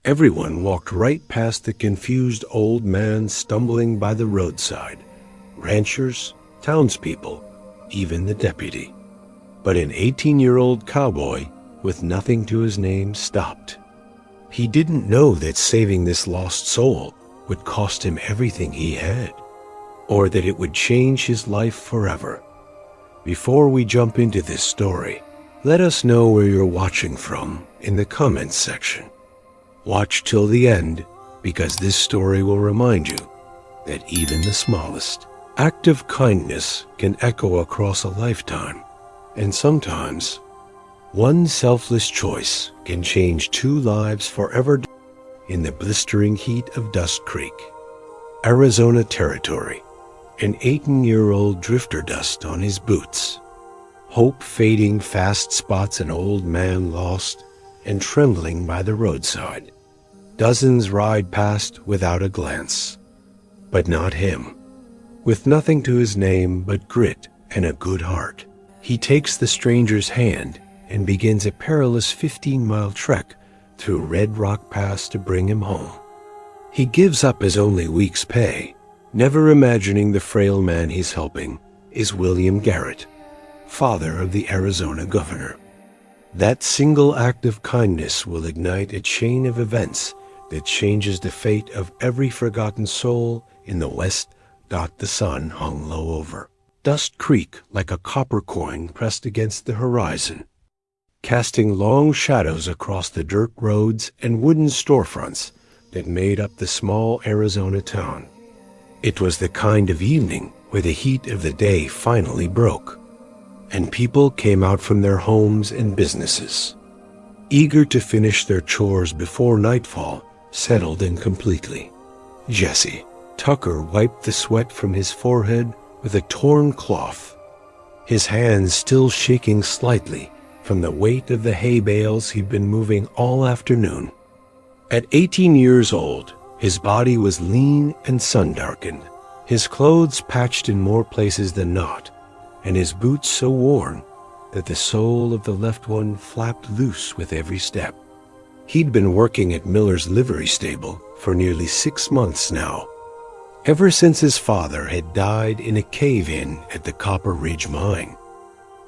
Everyone walked right past the confused old man stumbling by the roadside. Ranchers, townspeople, even the deputy. But an 18-year-old cowboy with nothing to his name stopped. He didn't know that saving this lost soul would cost him everything he had, or that it would change his life forever. Before we jump into this story, let us know where you're watching from in the comments section. Watch till the end, because this story will remind you that even the smallest act of kindness can echo across a lifetime, and sometimes one selfless choice can change two lives forever. In the blistering heat of Dust Creek, Arizona Territory, an 18-year-old drifter dust on his boots. Hope fading fast spots an old man lost and trembling by the roadside. Dozens ride past without a glance, but not him. With nothing to his name but grit and a good heart, he takes the stranger's hand and begins a perilous 15-mile trek through Red Rock Pass to bring him home. He gives up his only week's pay, never imagining the frail man he's helping is William Garrett, father of the Arizona governor. That single act of kindness will ignite a chain of events that changes the fate of every forgotten soul in the West. The sun hung low over Dust Creek like a copper coin pressed against the horizon, casting long shadows across the dirt roads and wooden storefronts that made up the small Arizona town. It was the kind of evening where the heat of the day finally broke, and people came out from their homes and businesses, eager to finish their chores before nightfall settled in completely. Jesse Tucker wiped the sweat from his forehead with a torn cloth, his hands still shaking slightly from the weight of the hay bales he'd been moving all afternoon. At 18 years old, his body was lean and sun-darkened, his clothes patched in more places than not, and his boots so worn that the sole of the left one flapped loose with every step. He'd been working at Miller's livery stable for nearly 6 months now, ever since his father had died in a cave-in at the Copper Ridge mine,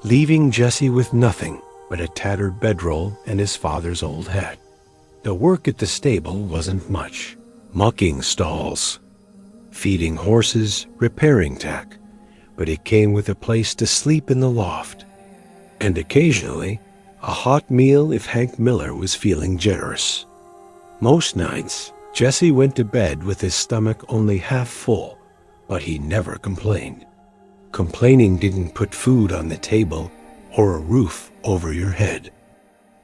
leaving Jesse with nothing but a tattered bedroll and his father's old hat. The work at the stable wasn't much. Mucking stalls, feeding horses, repairing tack, but it came with a place to sleep in the loft, and occasionally a hot meal if Hank Miller was feeling generous. Most nights, Jesse went to bed with his stomach only half full, but he never complained. Complaining didn't put food on the table or a roof over your head.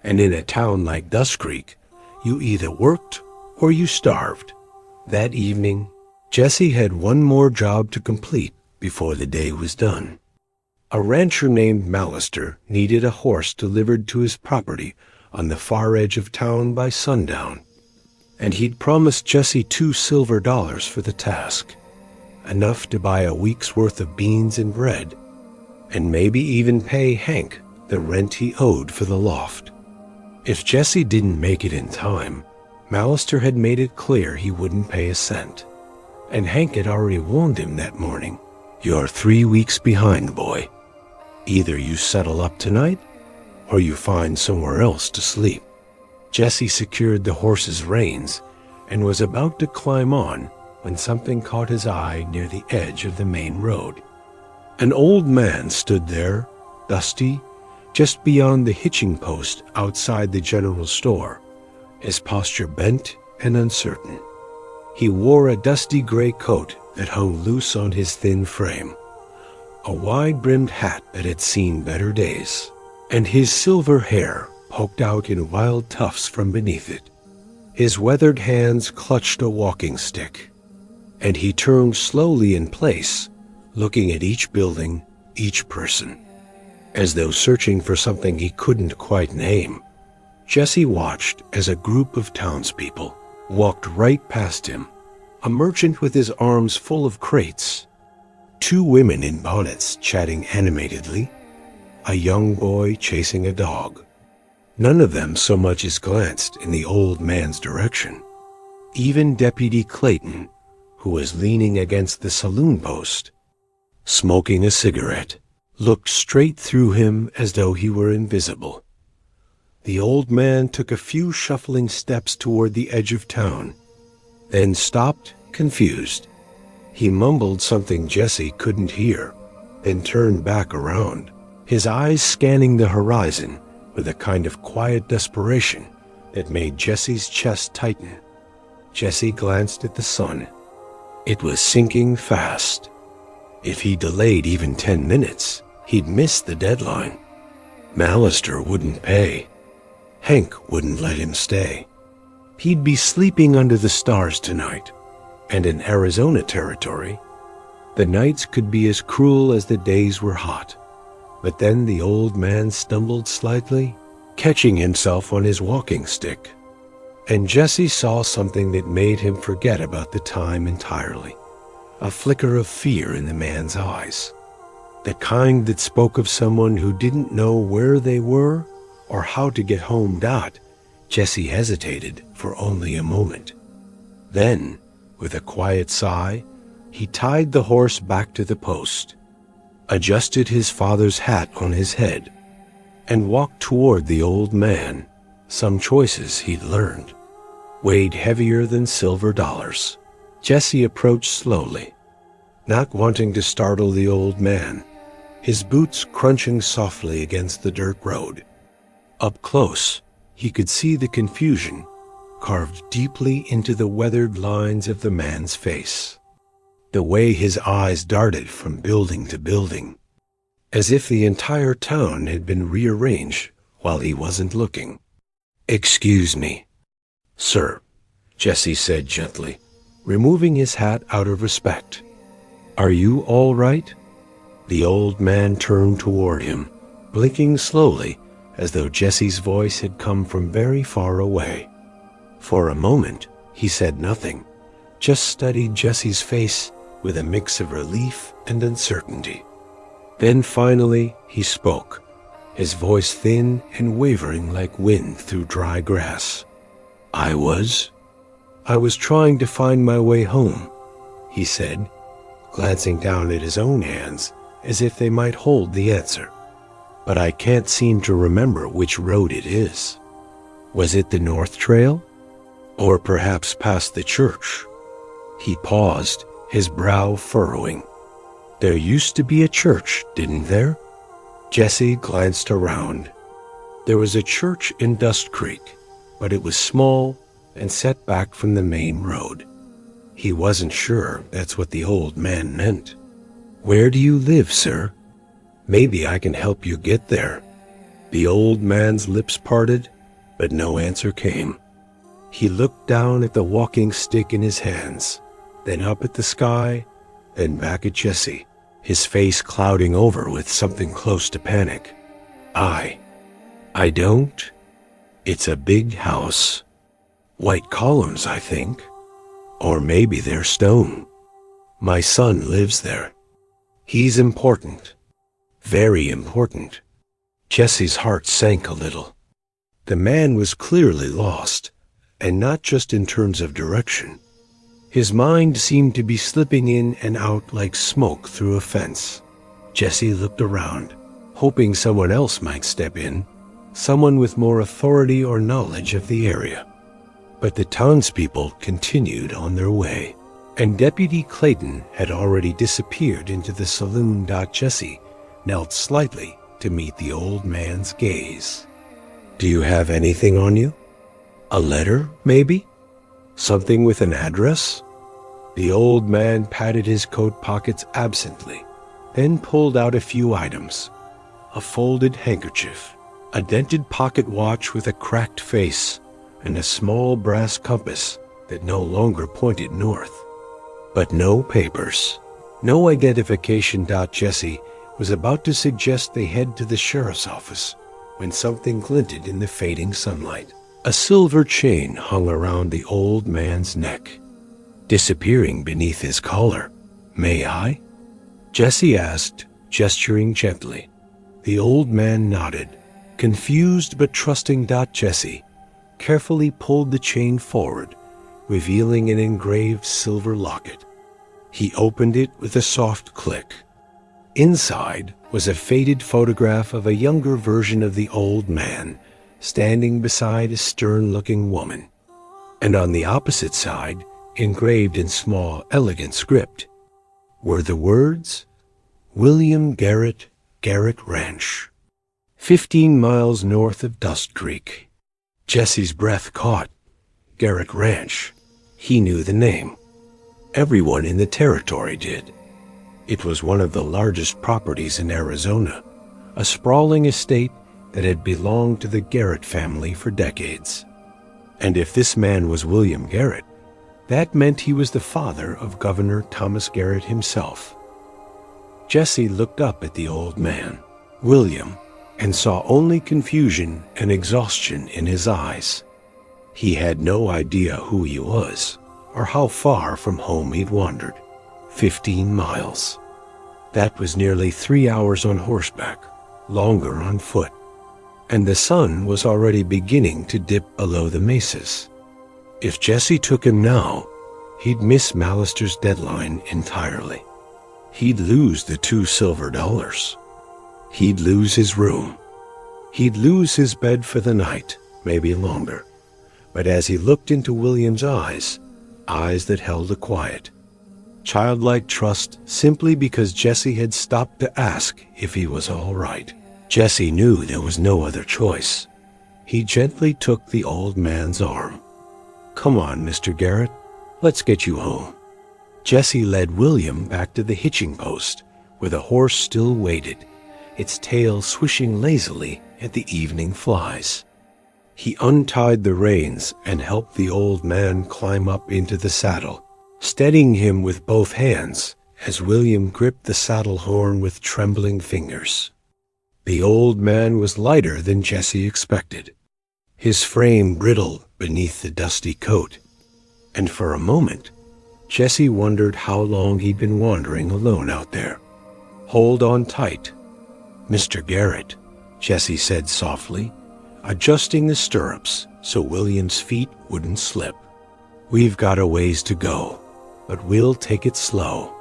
And in a town like Dust Creek, you either worked or you starved. That evening, Jesse had one more job to complete before the day was done. A rancher named Mallister needed a horse delivered to his property on the far edge of town by sundown, and he'd promised Jesse $2 silver for the task, enough to buy a week's worth of beans and bread, and maybe even pay Hank the rent he owed for the loft. If Jesse didn't make it in time, Mallister had made it clear he wouldn't pay a cent, and Hank had already warned him that morning, "You're 3 weeks behind, boy. Either you settle up tonight, or you find somewhere else to sleep." Jesse secured the horse's reins and was about to climb on when something caught his eye near the edge of the main road. An old man stood there, dusty, just beyond the hitching post outside the general store, his posture bent and uncertain. He wore a dusty gray coat that hung loose on his thin frame, a wide-brimmed hat that had seen better days, and his silver hair poked out in wild tufts from beneath it. His weathered hands clutched a walking stick, and he turned slowly in place, looking at each building, each person, as though searching for something he couldn't quite name. Jesse watched as a group of townspeople walked right past him, a merchant with his arms full of crates, 2 women in bonnets chatting animatedly, a young boy chasing a dog. None of them so much as glanced in the old man's direction. Even Deputy Clayton, who was leaning against the saloon post, smoking a cigarette, looked straight through him as though he were invisible. The old man took a few shuffling steps toward the edge of town, then stopped, confused. He mumbled something Jesse couldn't hear, then turned back around, his eyes scanning the horizon with a kind of quiet desperation that made Jesse's chest tighten. Jesse glanced at the sun. It was sinking fast. If he delayed even 10 minutes, he'd miss the deadline. Mallister wouldn't pay. Hank wouldn't let him stay. He'd be sleeping under the stars tonight, and in Arizona territory, the nights could be as cruel as the days were hot. But then the old man stumbled slightly, catching himself on his walking stick, and Jesse saw something that made him forget about the time entirely. A flicker of fear in the man's eyes, the kind that spoke of someone who didn't know where they were or how to get home. Jesse hesitated for only a moment. Then, with a quiet sigh, he tied the horse back to the post, adjusted his father's hat on his head, and walked toward the old man. Some choices he'd learned weighed heavier than silver dollars. Jesse approached slowly, not wanting to startle the old man, his boots crunching softly against the dirt road. Up close, he could see the confusion carved deeply into the weathered lines of the man's face, the way his eyes darted from building to building, as if the entire town had been rearranged while he wasn't looking. "Excuse me, sir," Jesse said gently, removing his hat out of respect. "Are you all right?" The old man turned toward him, blinking slowly as though Jesse's voice had come from very far away. For a moment, he said nothing, just studied Jesse's face with a mix of relief and uncertainty. Then finally, he spoke, his voice thin and wavering like wind through dry grass. I was trying to find my way home," he said, glancing down at his own hands as if they might hold the answer. "But I can't seem to remember which road it is. Was it the North Trail? Or perhaps past the church?" He paused, his brow furrowing. "There used to be a church, didn't there?" Jesse glanced around. There was a church in Dust Creek, but it was small and set back from the main road. He wasn't sure that's what the old man meant. "Where do you live, sir? Maybe I can help you get there." The old man's lips parted, but no answer came. He looked down at the walking stick in his hands, then up at the sky, then back at Jesse, his face clouding over with something close to panic. I don't. It's a big house. White columns, I think. Or maybe they're stone. My son lives there. He's important. Very important." Jesse's heart sank a little. The man was clearly lost, and not just in terms of direction. His mind seemed to be slipping in and out like smoke through a fence. Jesse looked around, hoping someone else might step in, someone with more authority or knowledge of the area. But the townspeople continued on their way, and Deputy Clayton had already disappeared into the saloon. Jesse knelt slightly to meet the old man's gaze. "Do you have anything on you? A letter, maybe? Something with an address?" The old man patted his coat pockets absently, then pulled out a few items. A folded handkerchief, a dented pocket watch with a cracked face, and a small brass compass that no longer pointed north. But no papers, no identification. Jesse was about to suggest they head to the sheriff's office when something glinted in the fading sunlight. A silver chain hung around the old man's neck, disappearing beneath his collar. "May I?" Jesse asked, gesturing gently. The old man nodded, Confused but trusting, Jesse carefully pulled the chain forward, revealing an engraved silver locket. He opened it with a soft click. Inside was a faded photograph of a younger version of the old man, standing beside a stern-looking woman. And on the opposite side, engraved in small, elegant script, were the words, William Garrett, Garrett Ranch, 15 miles north of Dust Creek. Jesse's breath caught. Garrett Ranch. He knew the name. Everyone in the territory did. It was one of the largest properties in Arizona, a sprawling estate that had belonged to the Garrett family for decades. And if this man was William Garrett, that meant he was the father of Governor Thomas Garrett himself. Jesse looked up at the old man, William, and saw only confusion and exhaustion in his eyes. He had no idea who he was or how far from home he'd wandered. 15 miles. That was nearly 3 hours on horseback, longer on foot. And the sun was already beginning to dip below the mesas. If Jesse took him now, he'd miss Mallister's deadline entirely. He'd lose the $2 silver. He'd lose his room. He'd lose his bed for the night, maybe longer. But as he looked into William's eyes that held a quiet, childlike trust simply because Jesse had stopped to ask if he was all right. Jesse knew there was no other choice. He gently took the old man's arm. Come on, Mr. Garrett, let's get you home. Jesse led William back to the hitching post, where the horse still waited, its tail swishing lazily at the evening flies. He untied the reins and helped the old man climb up into the saddle, steadying him with both hands as William gripped the saddle horn with trembling fingers. The old man was lighter than Jesse expected, his frame brittle beneath the dusty coat, and for a moment, Jesse wondered how long he'd been wandering alone out there. Hold on tight, Mr. Garrett, Jesse said softly, adjusting the stirrups so William's feet wouldn't slip. We've got a ways to go, but we'll take it slow.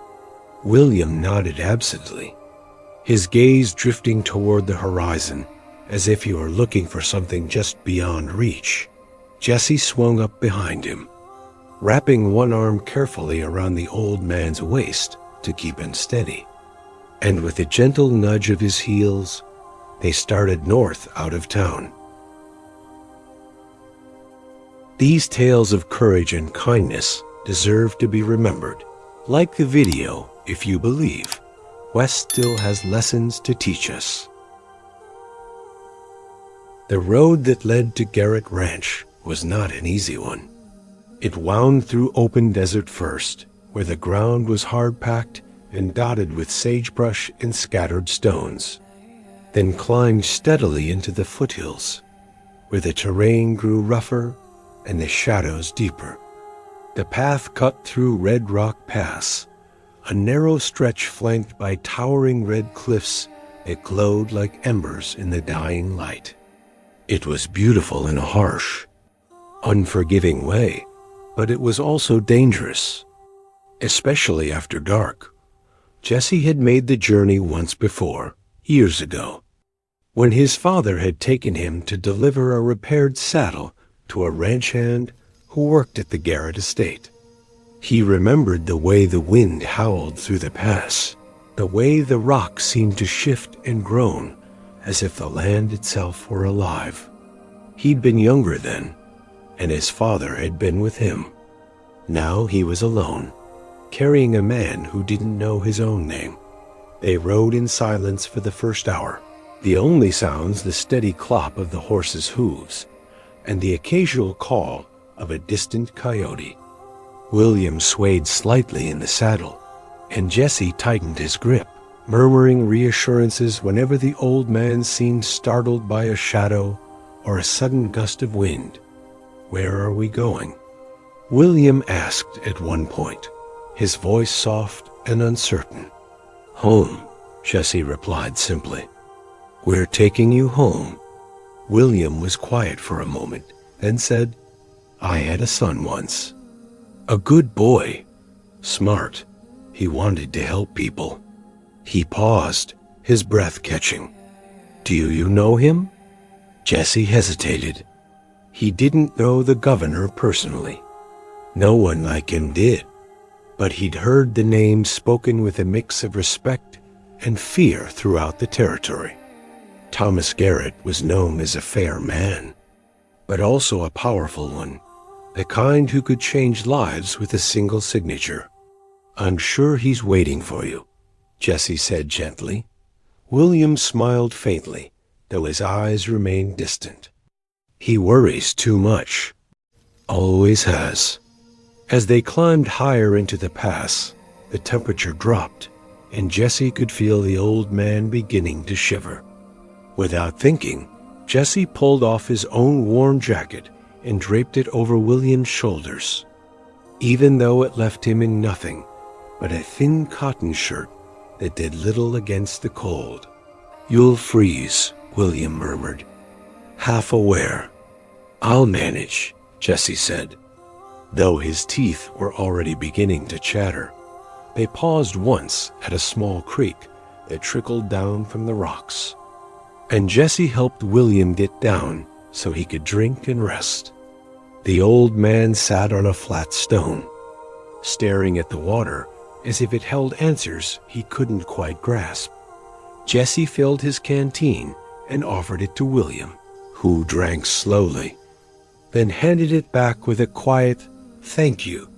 William nodded absently, his gaze drifting toward the horizon, as if he were looking for something just beyond reach. Jesse swung up behind him, wrapping one arm carefully around the old man's waist to keep him steady. And with a gentle nudge of his heels, they started north out of town. These tales of courage and kindness deserve to be remembered. Like the video, if you believe, West still has lessons to teach us. The road that led to Garrett Ranch was not an easy one. It wound through open desert first, where the ground was hard-packed and dotted with sagebrush and scattered stones, then climbed steadily into the foothills, where the terrain grew rougher and the shadows deeper. The path cut through Red Rock Pass, a narrow stretch flanked by towering red cliffs that glowed like embers in the dying light. It was beautiful in a harsh, unforgiving way, but it was also dangerous, especially after dark. Jesse had made the journey once before, years ago, when his father had taken him to deliver a repaired saddle to a ranch hand who worked at the Garrett estate. He remembered the way the wind howled through the pass, the way the rock seemed to shift and groan as if the land itself were alive. He'd been younger then, and his father had been with him. Now he was alone, carrying a man who didn't know his own name. They rode in silence for the first hour, the only sounds the steady clop of the horse's hooves and the occasional call of a distant coyote. William swayed slightly in the saddle, and Jesse tightened his grip, murmuring reassurances whenever the old man seemed startled by a shadow or a sudden gust of wind. "Where are we going?" William asked at one point, his voice soft and uncertain. "Home," Jesse replied simply. "We're taking you home, William was quiet for a moment, then said, "I had a son once. A good boy. Smart. He wanted to help people." He paused, his breath catching. "Do you know him?" Jesse hesitated. He didn't know the governor personally. No one like him did. But he'd heard the name spoken with a mix of respect and fear throughout the territory. Thomas Garrett was known as a fair man, but also a powerful one, the kind who could change lives with a single signature. "I'm sure he's waiting for you," Jesse said gently. William smiled faintly, though his eyes remained distant. "He worries too much. Always has." As they climbed higher into the pass, the temperature dropped, and Jesse could feel the old man beginning to shiver. Without thinking, Jesse pulled off his own warm jacket and draped it over William's shoulders, even though it left him in nothing but a thin cotton shirt that did little against the cold. "You'll freeze," William murmured, half aware. "I'll manage," Jesse said, though his teeth were already beginning to chatter. They paused once at a small creek that trickled down from the rocks, and Jesse helped William get down so he could drink and rest. The old man sat on a flat stone, staring at the water as if it held answers he couldn't quite grasp. Jesse filled his canteen and offered it to William, who drank slowly, then handed it back with a quiet "thank you"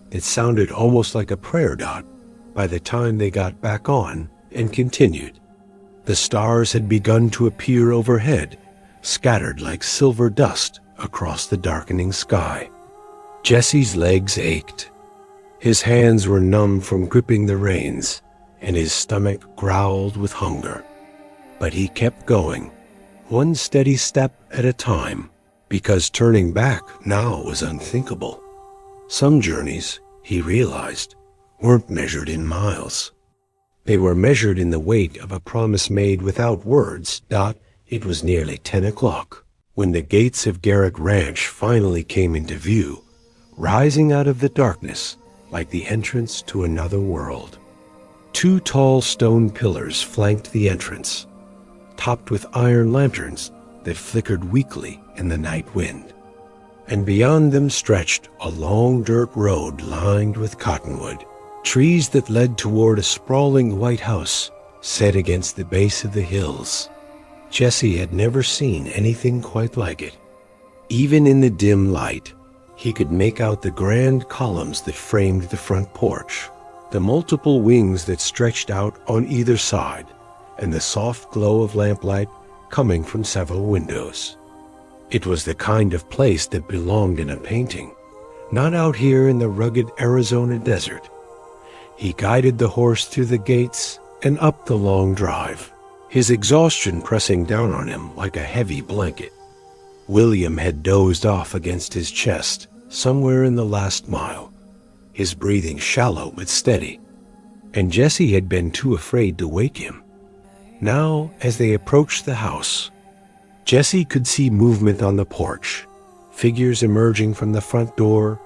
that sounded almost like a prayer dot by the time they got back on and continued. The stars had begun to appear overhead, scattered like silver dust across the darkening sky. Jesse's legs ached. His hands were numb from gripping the reins, and his stomach growled with hunger. But he kept going, one steady step at a time, because turning back now was unthinkable. Some journeys, he realized, weren't measured in miles. They were measured in the weight of a promise made without words. It was nearly 10 o'clock when the gates of Garrett Ranch finally came into view, rising out of the darkness like the entrance to another world. Two tall stone pillars flanked the entrance, topped with iron lanterns that flickered weakly in the night wind. And beyond them stretched a long dirt road lined with cottonwood, trees that led toward a sprawling white house set against the base of the hills. Jesse had never seen anything quite like it. Even in the dim light, he could make out the grand columns that framed the front porch, the multiple wings that stretched out on either side, and the soft glow of lamplight coming from several windows. It was the kind of place that belonged in a painting, not out here in the rugged Arizona desert. He guided the horse through the gates and up the long drive, his exhaustion pressing down on him like a heavy blanket. William had dozed off against his chest somewhere in the last mile, his breathing shallow but steady, and Jesse had been too afraid to wake him. Now, as they approached the house, Jesse could see movement on the porch, figures emerging from the front door,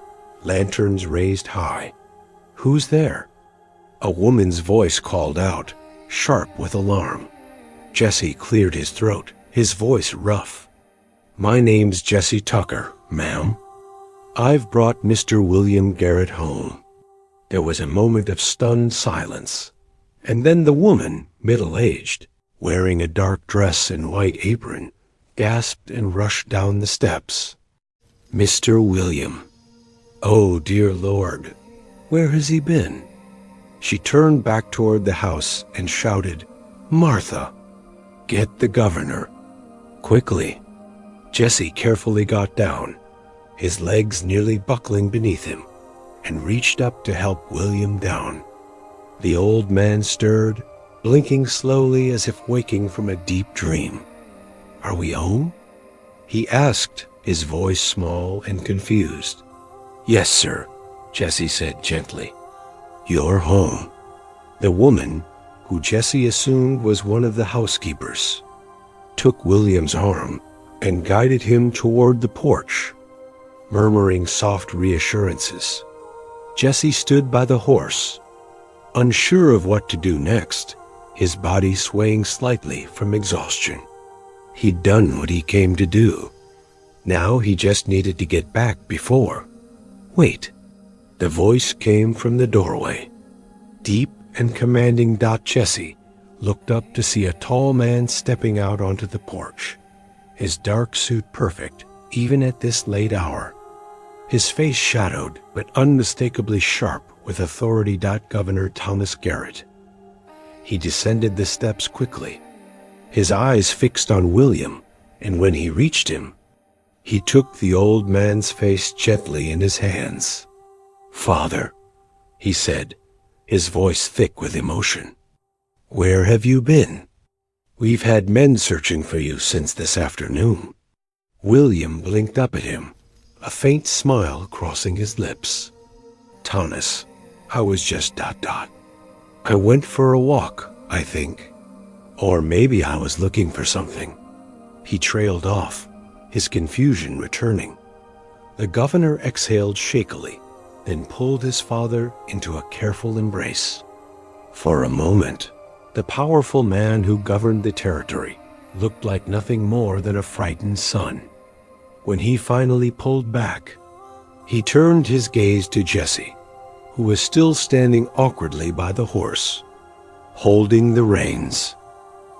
lanterns raised high. "Who's there?" A woman's voice called out, sharp with alarm. Jesse cleared his throat, his voice rough. "My name's Jesse Tucker, ma'am. I've brought Mr. William Garrett home." There was a moment of stunned silence, and then the woman, middle-aged, wearing a dark dress and white apron, gasped and rushed down the steps. "Mr. William. Oh, dear Lord, where has he been?" She turned back toward the house and shouted, "Martha, get the governor, quickly." Jesse carefully got down, his legs nearly buckling beneath him, and reached up to help William down. The old man stirred, blinking slowly as if waking from a deep dream. "Are we home?" he asked, his voice small and confused. "Yes, sir," Jesse said gently. "You're home." The woman, who Jesse assumed was one of the housekeepers, took William's arm, and guided him toward the porch, murmuring soft reassurances. Jesse stood by the horse, unsure of what to do next, his body swaying slightly from exhaustion. He'd done what he came to do. Now he just needed to get back before. Wait. The voice came from the doorway. Deep and commanding. Jesse looked up to see a tall man stepping out onto the porch, his dark suit perfect, even at this late hour. His face shadowed, but unmistakably sharp with authority. Governor Thomas Garrett. He descended the steps quickly, his eyes fixed on William, and when he reached him, he took the old man's face gently in his hands. "Father," he said, his voice thick with emotion. "Where have you been? We've had men searching for you since this afternoon." William blinked up at him, a faint smile crossing his lips. "Thomas, I was just ... I went for a walk, I think. Or maybe I was looking for something." He trailed off, his confusion returning. The governor exhaled shakily, then pulled his father into a careful embrace. For a moment, the powerful man who governed the territory looked like nothing more than a frightened son. When he finally pulled back, he turned his gaze to Jesse, who was still standing awkwardly by the horse, holding the reins.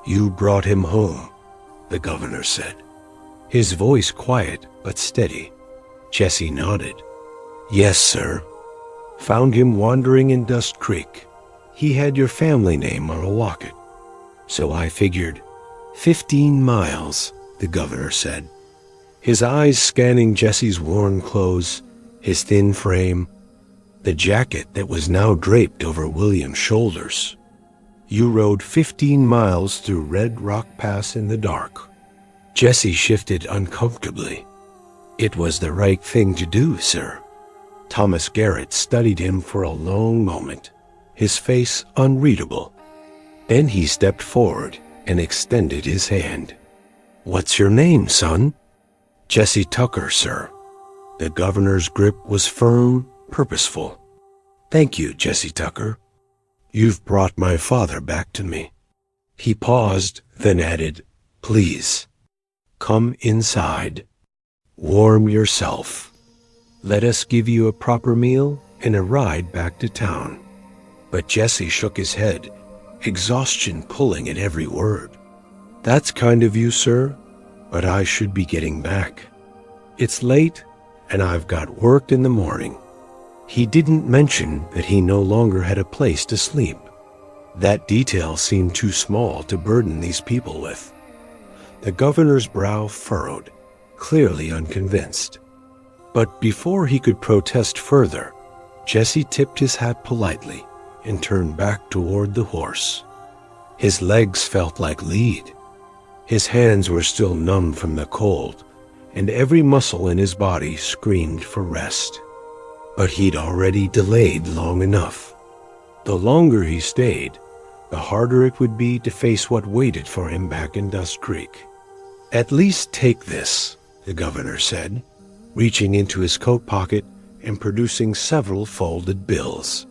"You brought him home," the governor said, his voice quiet but steady. Jesse nodded. "Yes, sir. Found him wandering in Dust Creek. He had your family name on a locket. So I figured 15 miles, the governor said, his eyes scanning Jesse's worn clothes, his thin frame, the jacket that was now draped over William's shoulders. "You rode 15 miles through Red Rock Pass in the dark." Jesse shifted uncomfortably. "It was the right thing to do, sir." Thomas Garrett studied him for a long moment, his face unreadable. Then he stepped forward and extended his hand. "What's your name, son?" "Jesse Tucker, sir." The governor's grip was firm, purposeful. "Thank you, Jesse Tucker. You've brought my father back to me." He paused, then added, "Please, come inside. Warm yourself. Let us give you a proper meal and a ride back to town." But Jesse shook his head, exhaustion pulling at every word. "That's kind of you, sir, but I should be getting back. It's late, and I've got work in the morning." He didn't mention that he no longer had a place to sleep. That detail seemed too small to burden these people with. The governor's brow furrowed, clearly unconvinced. But before he could protest further, Jesse tipped his hat politely and turned back toward the horse. His legs felt like lead. His hands were still numb from the cold, and every muscle in his body screamed for rest. But he'd already delayed long enough. The longer he stayed, the harder it would be to face what waited for him back in Dust Creek. "At least take this," the governor said, reaching into his coat pocket and producing several folded bills.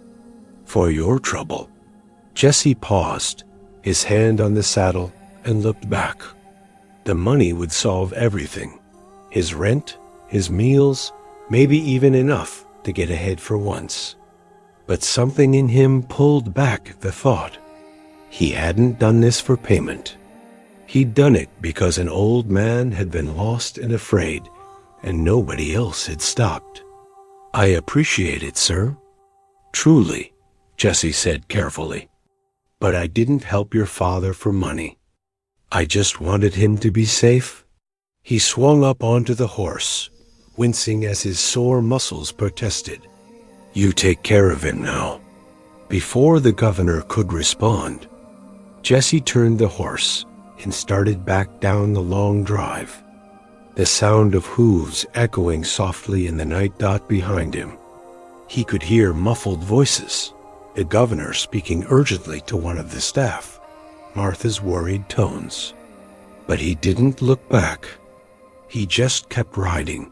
"For your trouble." Jesse paused, his hand on the saddle, and looked back. The money would solve everything. His rent, his meals, maybe even enough to get ahead for once. But something in him pulled back the thought. He hadn't done this for payment. He'd done it because an old man had been lost and afraid, and nobody else had stopped. "I appreciate it, sir." "Truly," Jesse said carefully. "But I didn't help your father for money. I just wanted him to be safe." He swung up onto the horse, wincing as his sore muscles protested. "You take care of him now." Before the governor could respond, Jesse turned the horse and started back down the long drive, the sound of hooves echoing softly in the night behind him. He could hear muffled voices, the governor speaking urgently to one of the staff, Martha's worried tones. But he didn't look back. He just kept riding,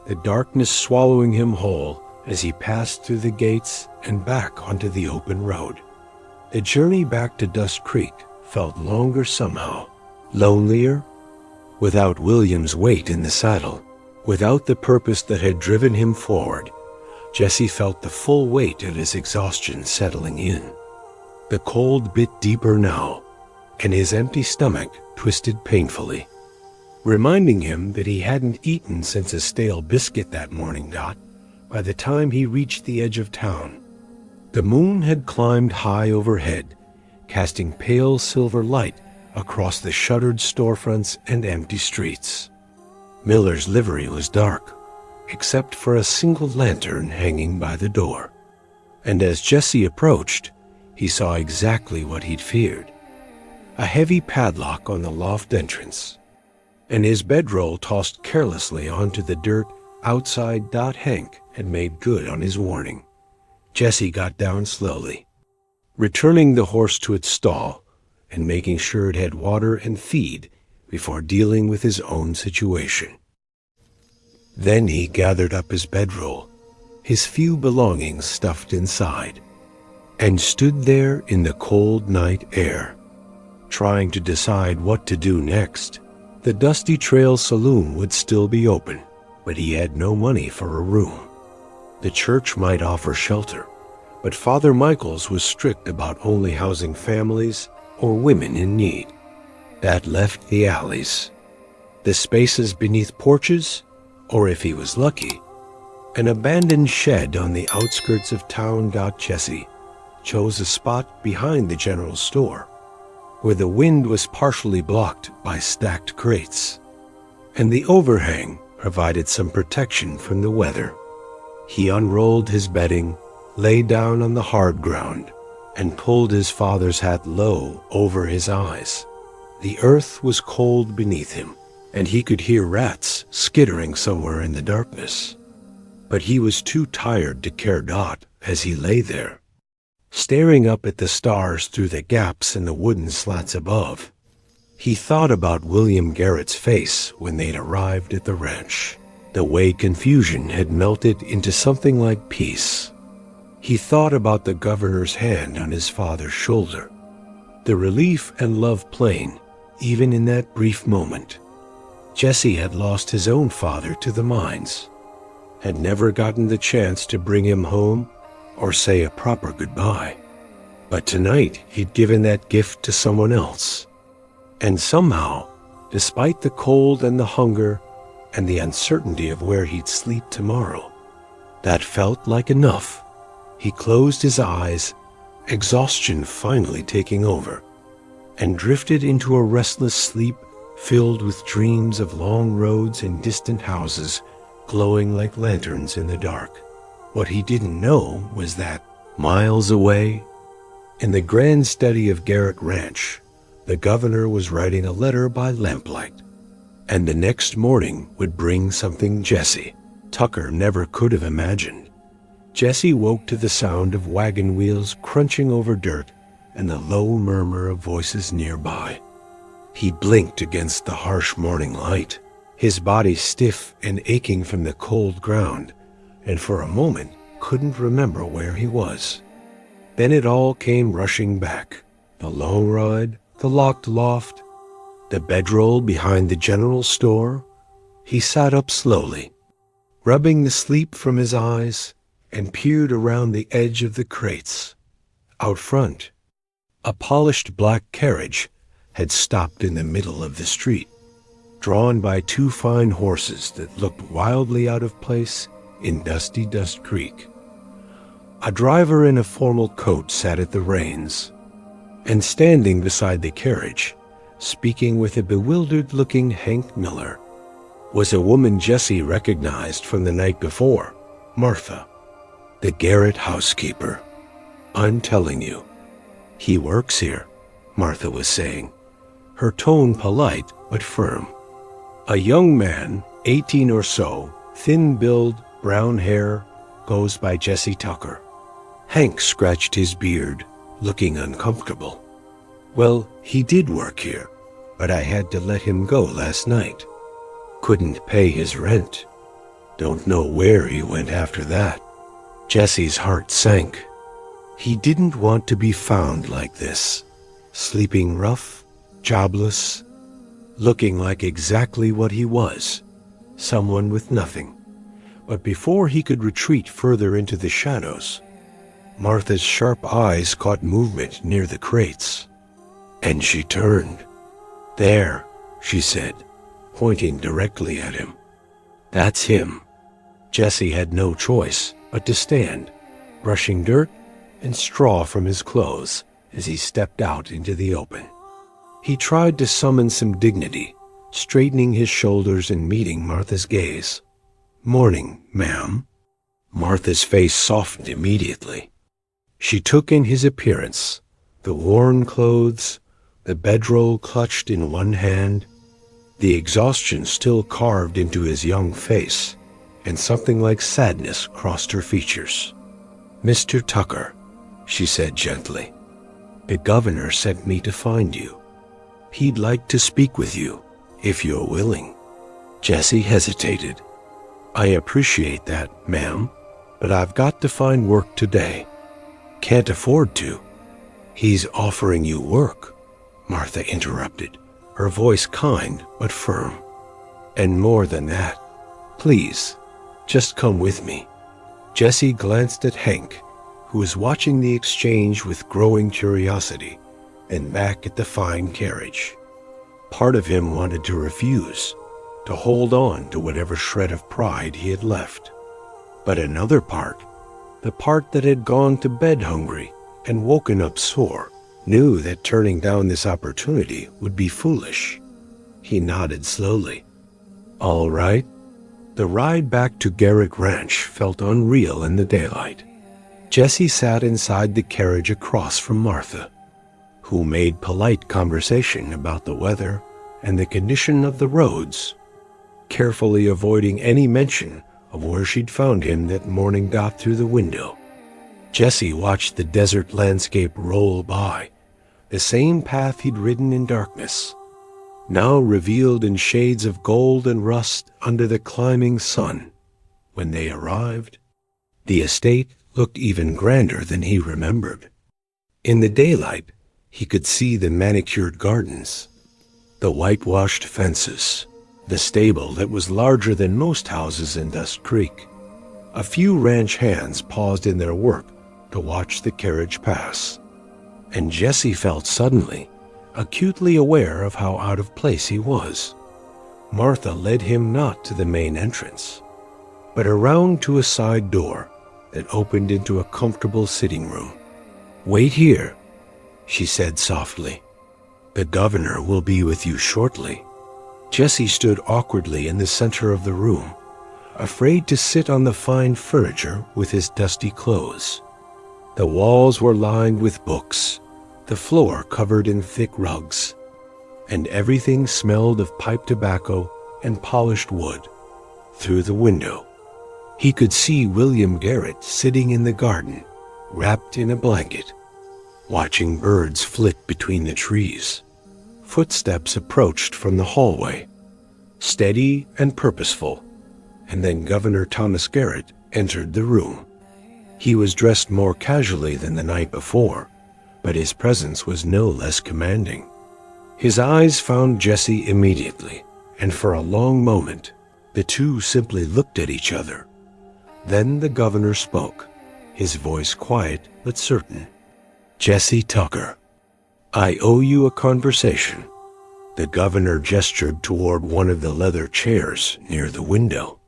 the darkness swallowing him whole as he passed through the gates and back onto the open road. The journey back to Dust Creek felt longer somehow, lonelier. Without William's weight in the saddle, without the purpose that had driven him forward, Jesse felt the full weight of his exhaustion settling in. The cold bit deeper now, and his empty stomach twisted painfully, reminding him that he hadn't eaten since a stale biscuit that morning. By the time he reached the edge of town, the moon had climbed high overhead, casting pale silver light across the shuttered storefronts and empty streets. Miller's livery was dark, except for a single lantern hanging by the door. And as Jesse approached, he saw exactly what he'd feared: a heavy padlock on the loft entrance, and his bedroll tossed carelessly onto the dirt outside. Hank had made good on his warning. Jesse got down slowly, returning the horse to its stall and making sure it had water and feed before dealing with his own situation. Then he gathered up his bedroll, his few belongings stuffed inside, and stood there in the cold night air, trying to decide what to do next. The Dusty Trail Saloon would still be open, but he had no money for a room. The church might offer shelter, but Father Michael's was strict about only housing families or women in need. That left the alleys, the spaces beneath porches, or if he was lucky, an abandoned shed on the outskirts of town. Jesse chose a spot behind the general store, where the wind was partially blocked by stacked crates, and the overhang provided some protection from the weather. He unrolled his bedding, lay down on the hard ground, and pulled his father's hat low over his eyes. The earth was cold beneath him, and he could hear rats skittering somewhere in the darkness. But he was too tired to care. As he lay there, staring up at the stars through the gaps in the wooden slats above, he thought about William Garrett's face when they'd arrived at the ranch, the way confusion had melted into something like peace. He thought about the governor's hand on his father's shoulder, the relief and love plain, even in that brief moment. Jesse had lost his own father to the mines, had never gotten the chance to bring him home or say a proper goodbye. But tonight he'd given that gift to someone else. And somehow, despite the cold and the hunger and the uncertainty of where he'd sleep tomorrow, that felt like enough. He closed his eyes, exhaustion finally taking over, and drifted into a restless sleep filled with dreams of long roads and distant houses glowing like lanterns in the dark. What he didn't know was that, miles away, in the grand study of Garrett Ranch, the governor was writing a letter by lamplight, and the next morning would bring something Jesse, Tucker, never could have imagined. Jesse woke to the sound of wagon wheels crunching over dirt and the low murmur of voices nearby. He blinked against the harsh morning light, his body stiff and aching from the cold ground, and for a moment couldn't remember where he was. Then it all came rushing back: the long ride, the locked loft, the bedroll behind the general store. He sat up slowly, rubbing the sleep from his eyes, and peered around the edge of the crates. Out front, a polished black carriage had stopped in the middle of the street, drawn by two fine horses that looked wildly out of place in dusty Dust Creek. A driver in a formal coat sat at the reins, and standing beside the carriage, speaking with a bewildered-looking Hank Miller, was a woman Jesse recognized from the night before, Martha, the Garrett housekeeper. "I'm telling you, he works here," Martha was saying, her tone polite but firm. A young man, 18 or so, thin build, brown hair, goes by Jesse Tucker. Hank scratched his beard, looking uncomfortable. "Well, he did work here, but I had to let him go last night." Couldn't pay his rent. Don't know where he went after that. Jesse's heart sank. He didn't want to be found like this, sleeping rough, jobless, looking like exactly what he was, someone with nothing. But before he could retreat further into the shadows, Martha's sharp eyes caught movement near the crates, and she turned. "There," she said, pointing directly at him. "That's him." Jesse had no choice but to stand, brushing dirt and straw from his clothes as he stepped out into the open. He tried to summon some dignity, straightening his shoulders and meeting Martha's gaze. "Morning, ma'am." Martha's face softened immediately. She took in his appearance, the worn clothes, the bedroll clutched in one hand, the exhaustion still carved into his young face, and something like sadness crossed her features. "Mr. Tucker," she said gently, "the governor sent me to find you. He'd like to speak with you, if you're willing." Jesse hesitated. "I appreciate that, ma'am, but I've got to find work today. Can't afford to." "He's offering you work," Martha interrupted, her voice kind but firm. "And more than that. Please, just come with me." Jesse glanced at Hank, who was watching the exchange with growing curiosity, and back at the fine carriage. Part of him wanted to refuse, to hold on to whatever shred of pride he had left. But another part, the part that had gone to bed hungry and woken up sore, knew that turning down this opportunity would be foolish. He nodded slowly. "All right." The ride back to Garrick Ranch felt unreal in the daylight. Jesse sat inside the carriage across from Martha, who made polite conversation about the weather and the condition of the roads, carefully avoiding any mention of where she'd found him that morning dot through the window. Jesse watched the desert landscape roll by, the same path he'd ridden in darkness, now revealed in shades of gold and rust under the climbing sun. When they arrived, the estate looked even grander than he remembered. In the daylight, he could see the manicured gardens, the whitewashed fences, the stable that was larger than most houses in Dust Creek. A few ranch hands paused in their work to watch the carriage pass, and Jesse felt suddenly acutely aware of how out of place he was. Martha led him not to the main entrance, but around to a side door that opened into a comfortable sitting room. "Wait here," she said softly. "The governor will be with you shortly." Jesse stood awkwardly in the center of the room, afraid to sit on the fine furniture with his dusty clothes. The walls were lined with books, the floor covered in thick rugs, and everything smelled of pipe tobacco and polished wood. Through the window, he could see William Garrett sitting in the garden, wrapped in a blanket, watching birds flit between the trees. Footsteps approached from the hallway, steady and purposeful, and then Governor Thomas Garrett entered the room. He was dressed more casually than the night before, but his presence was no less commanding. His eyes found Jesse immediately, and for a long moment, the two simply looked at each other. Then the governor spoke, his voice quiet but certain. "Jesse Tucker, I owe you a conversation." The governor gestured toward one of the leather chairs near the window.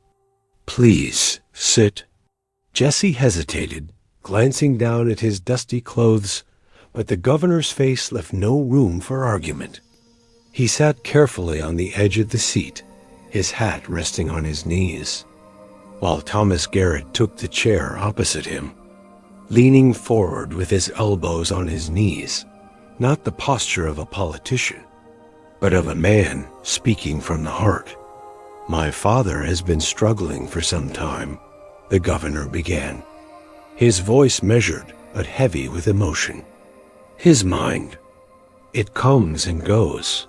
"Please, sit." Jesse hesitated, glancing down at his dusty clothes, but the governor's face left no room for argument. He sat carefully on the edge of the seat, his hat resting on his knees, while Thomas Garrett took the chair opposite him, leaning forward with his elbows on his knees, not the posture of a politician, but of a man speaking from the heart. "My father has been struggling for some time," the governor began, his voice measured but heavy with emotion. "His mind, it comes and goes.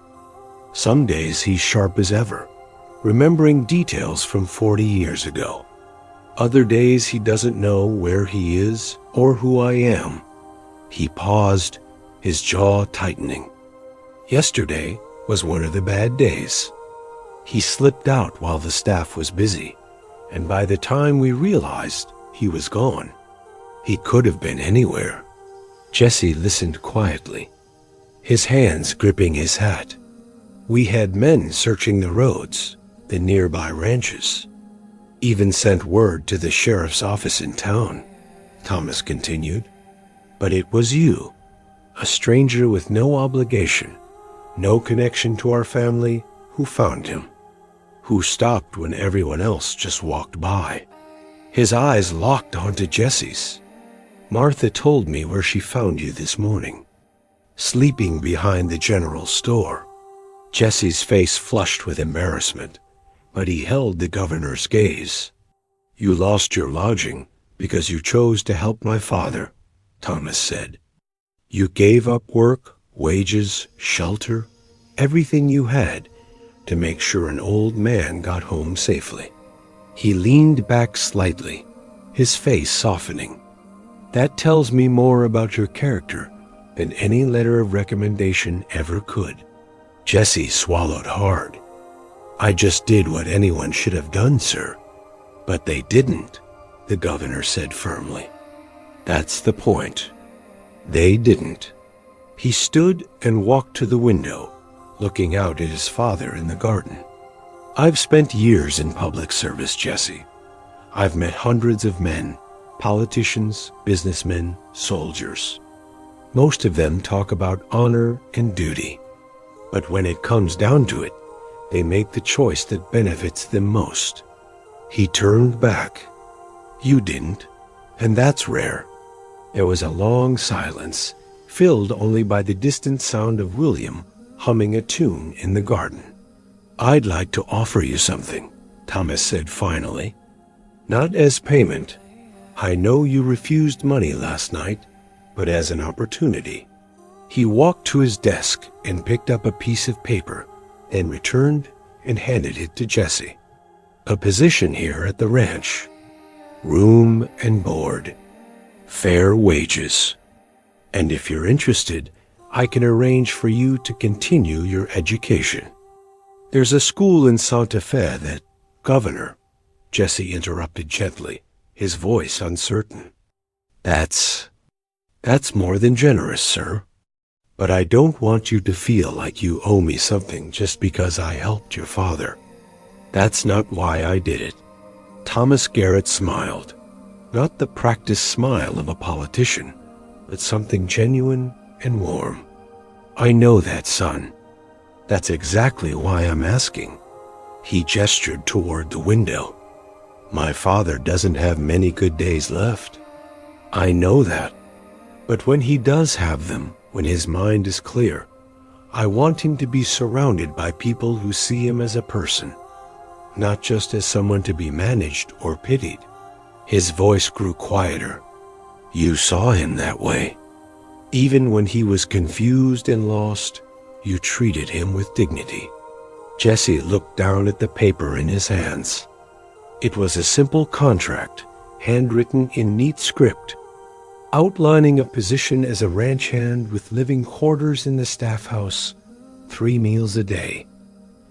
Some days he's sharp as ever, remembering details from 40 years ago. Other days he doesn't know where he is or who I am. He paused, his jaw tightening. Yesterday was one of the bad days. He slipped out while the staff was busy, and by the time we realized, he was gone. He could have been anywhere. Jesse listened quietly, his hands gripping his hat. We had men searching the roads, the nearby ranches. Even sent word to the sheriff's office in town, Thomas continued. But it was you, a stranger with no obligation, no connection to our family, who found him, who stopped when everyone else just walked by. His eyes locked onto Jesse's. Martha told me where she found you this morning, sleeping behind the general store. Jesse's face flushed with embarrassment, but he held the governor's gaze. You lost your lodging because you chose to help my father, Thomas said. You gave up work, wages, shelter, everything you had to make sure an old man got home safely. He leaned back slightly, his face softening. That tells me more about your character than any letter of recommendation ever could. Jesse swallowed hard. I just did what anyone should have done, sir. But they didn't, the governor said firmly. That's the point. They didn't. He stood and walked to the window, looking out at his father in the garden. I've spent years in public service, Jesse. I've met hundreds of men, politicians, businessmen, soldiers. Most of them talk about honor and duty. But when it comes down to it, they make the choice that benefits them most. He turned back. You didn't, and that's rare. There was a long silence, filled only by the distant sound of William humming a tune in the garden. I'd like to offer you something, Thomas said finally. Not as payment. I know you refused money last night, but as an opportunity. He walked to his desk and picked up a piece of paper, then returned and handed it to Jesse. A position here at the ranch. Room and board. Fair wages. And if you're interested, I can arrange for you to continue your education. There's a school in Santa Fe that, Governor, Jesse interrupted gently, his voice uncertain. That's more than generous, sir. But I don't want you to feel like you owe me something just because I helped your father. That's not why I did it. Thomas Garrett smiled. Not the practiced smile of a politician, but something genuine and warm. I know that, son. That's exactly why I'm asking. He gestured toward the window. My father doesn't have many good days left. I know that. But when he does have them, when his mind is clear, I want him to be surrounded by people who see him as a person, not just as someone to be managed or pitied. His voice grew quieter. You saw him that way. Even when he was confused and lost, you treated him with dignity. Jesse looked down at the paper in his hands. It was a simple contract, handwritten in neat script, outlining a position as a ranch hand with living quarters in the staff house, 3 meals a day,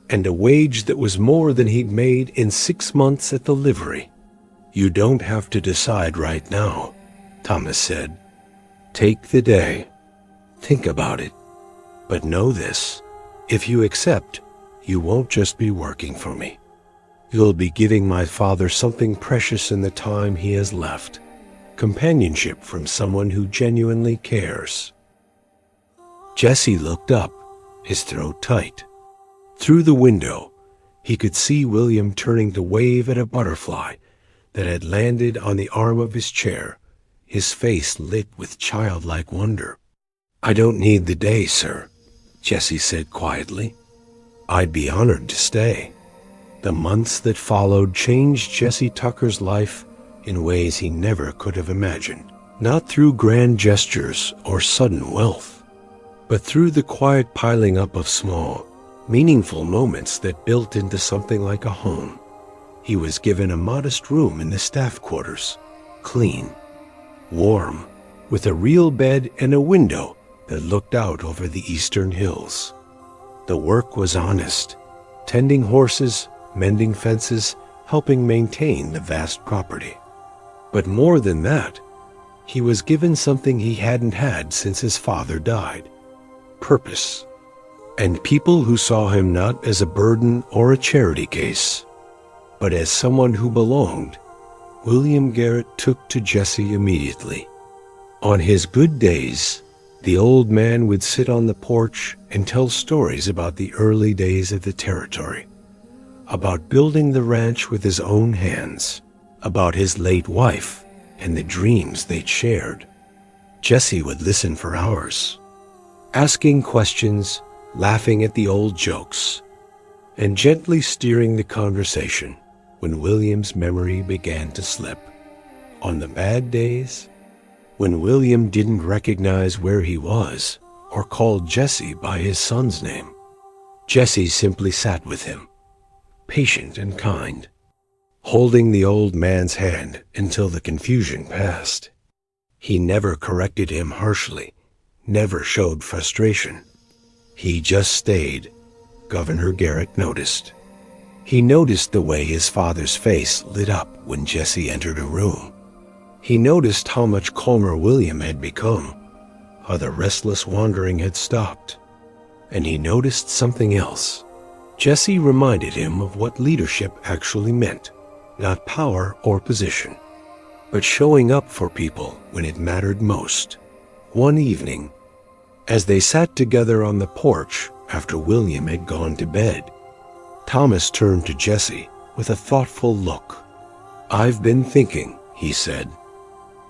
and a wage that was more than he'd made in 6 months at the livery. You don't have to decide right now, Thomas said. Take the day. Think about it. But know this, if you accept, you won't just be working for me. You'll be giving my father something precious in the time he has left. Companionship from someone who genuinely cares. Jesse looked up, his throat tight. Through the window, he could see William turning to wave at a butterfly that had landed on the arm of his chair, his face lit with childlike wonder. I don't need the day, sir, Jesse said quietly. I'd be honored to stay. The months that followed changed Jesse Tucker's life in ways he never could have imagined. Not through grand gestures or sudden wealth, but through the quiet piling up of small, meaningful moments that built into something like a home. He was given a modest room in the staff quarters, clean, warm, with a real bed and a window that looked out over the eastern hills. The work was honest, tending horses, mending fences, helping maintain the vast property. But more than that, he was given something he hadn't had since his father died: purpose. And people who saw him not as a burden or a charity case, but as someone who belonged, William Garrett took to Jesse immediately. On his good days, the old man would sit on the porch and tell stories about the early days of the territory, about building the ranch with his own hands, about his late wife and the dreams they'd shared. Jesse would listen for hours, asking questions, laughing at the old jokes, and gently steering the conversation when William's memory began to slip. On the bad days, when William didn't recognize where he was or called Jesse by his son's name, Jesse simply sat with him, patient and kind, holding the old man's hand until the confusion passed. He never corrected him harshly, never showed frustration. He just stayed. Governor Garrett noticed. He noticed the way his father's face lit up when Jesse entered a room. He noticed how much calmer William had become, how the restless wandering had stopped. And he noticed something else. Jesse reminded him of what leadership actually meant, not power or position, but showing up for people when it mattered most. One evening, as they sat together on the porch after William had gone to bed, Thomas turned to Jesse with a thoughtful look. "I've been thinking," he said,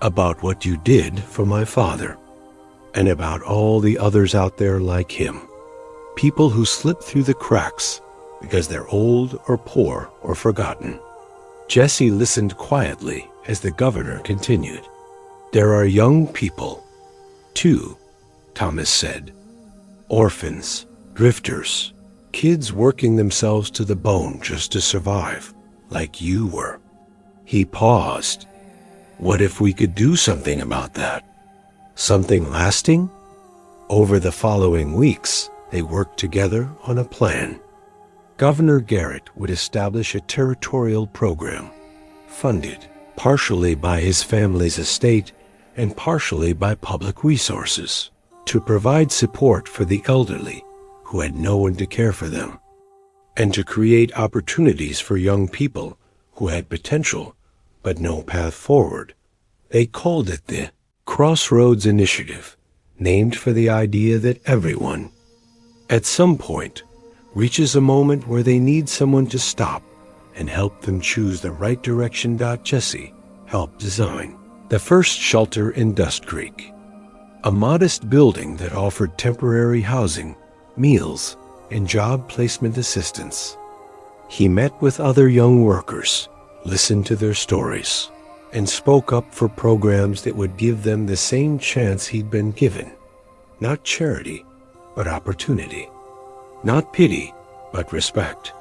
"about what you did for my father, and about all the others out there like him, people who slip through the cracks because they're old or poor or forgotten." Jesse listened quietly as the governor continued. "There are young people, too," Thomas said. "Orphans, drifters, kids working themselves to the bone just to survive, like you were." He paused. "What if we could do something about that? Something lasting?" Over the following weeks, they worked together on a plan. Governor Garrett would establish a territorial program, funded partially by his family's estate and partially by public resources, to provide support for the elderly who had no one to care for them, and to create opportunities for young people who had potential but no path forward. They called it the Crossroads Initiative, named for the idea that everyone, at some point, reaches a moment where they need someone to stop and help them choose the right direction. Jesse helped design the first shelter in Dust Creek, a modest building that offered temporary housing, meals, and job placement assistance. He met with other young workers, listened to their stories, and spoke up for programs that would give them the same chance he'd been given. Not charity, but opportunity. Not pity, but respect.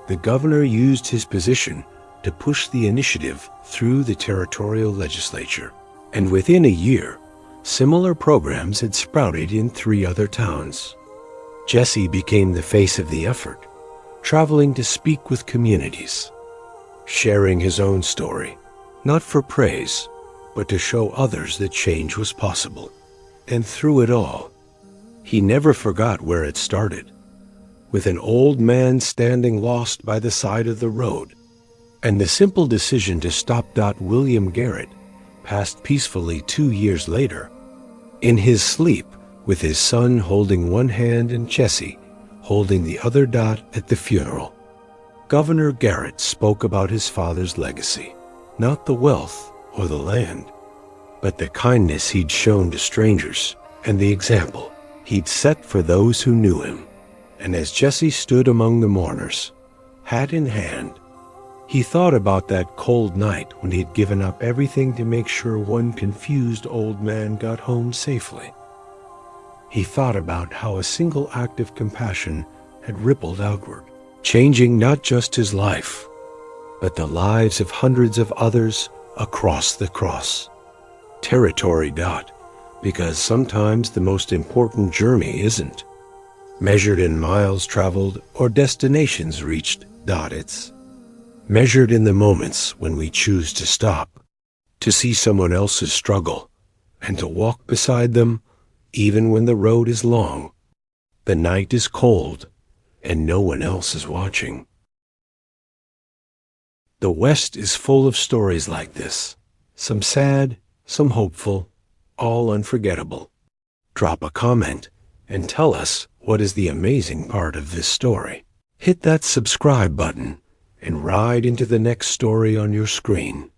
The governor used his position to push the initiative through the territorial legislature, and within a year, similar programs had sprouted in 3 other towns. Jesse became the face of the effort, traveling to speak with communities, sharing his own story, not for praise, but to show others that change was possible. And through it all, he never forgot where it started, with an old man standing lost by the side of the road, and the simple decision to stop. William Garrett passed peacefully 2 years later, in his sleep, with his son holding one hand and Jesse holding the other. At the funeral, Governor Garrett spoke about his father's legacy, not the wealth or the land, but the kindness he'd shown to strangers and the example he'd set for those who knew him. And as Jesse stood among the mourners, hat in hand, he thought about that cold night when he'd given up everything to make sure one confused old man got home safely. He thought about how a single act of compassion had rippled outward, changing not just his life, but the lives of hundreds of others across the cross. Territory. Because sometimes the most important journey isn't measured in miles traveled or destinations reached. It's measured in the moments when we choose to stop, to see someone else's struggle, and to walk beside them even when the road is long, the night is cold, and no one else is watching. The West is full of stories like this, some sad, some hopeful, all unforgettable. Drop a comment and tell us what is the amazing part of this story. Hit that subscribe button and ride into the next story on your screen.